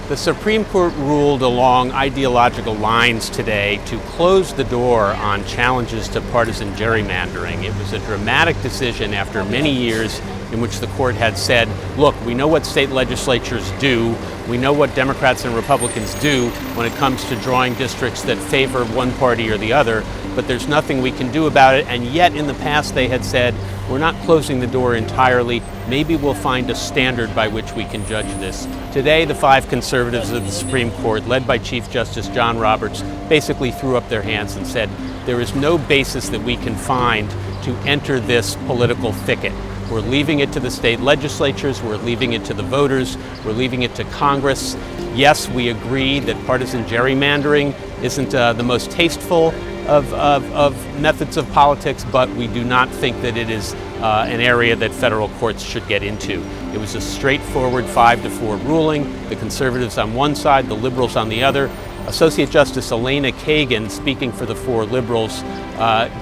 The Supreme Court ruled along ideological lines today to close the door on challenges to partisan gerrymandering. It was a dramatic decision after many years in which the court had said, look, we know what state legislatures do, we know what Democrats and Republicans do when it comes to drawing districts that favor one party or the other, but there's nothing we can do about it. And yet in the past they had said, we're not closing the door entirely, maybe we'll find a standard by which we can judge this. Today, the 5 conservatives of the Supreme Court, led by Chief Justice John Roberts, basically threw up their hands and said, there is no basis that we can find to enter this political thicket. We're leaving it to the state legislatures, we're leaving it to the voters, we're leaving it to Congress. Yes, we agree that partisan gerrymandering isn't the most tasteful of methods of politics, but we do not think that it is an area that federal courts should get into. It was a straightforward 5-4 ruling, the conservatives on one side, the liberals on the other. Associate Justice Elena Kagan, speaking for the 4 liberals,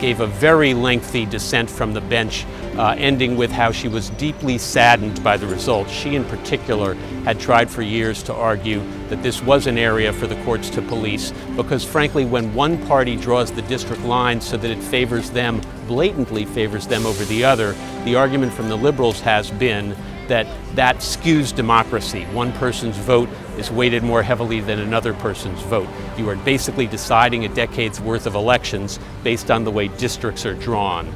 gave a very lengthy dissent from the bench, ending with how she was deeply saddened by the result. She in particular had tried for years to argue that this was an area for the courts to police because frankly when one party draws the district line so that it favors them, blatantly favors them over the other, the argument from the liberals has been that that skews democracy. One person's vote is weighted more heavily than another person's vote. You are basically deciding a decade's worth of elections based on the way districts are drawn.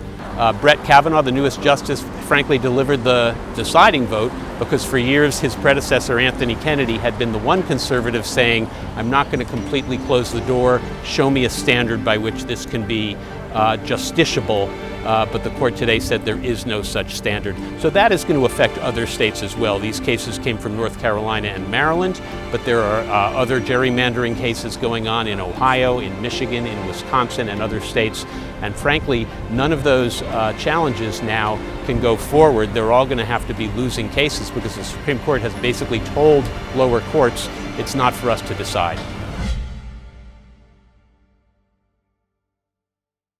Brett Kavanaugh, the newest justice, frankly delivered the deciding vote because for years his predecessor, Anthony Kennedy, had been the one conservative saying, I'm not going to completely close the door, show me a standard by which this can be justiciable. But the court today said there is no such standard. So that is going to affect other states as well. These cases came from North Carolina and Maryland, but there are other gerrymandering cases going on in Ohio, in Michigan, in Wisconsin, and other states. And frankly, none of those challenges now can go forward. They're all going to have to be losing cases because the Supreme Court has basically told lower courts it's not for us to decide.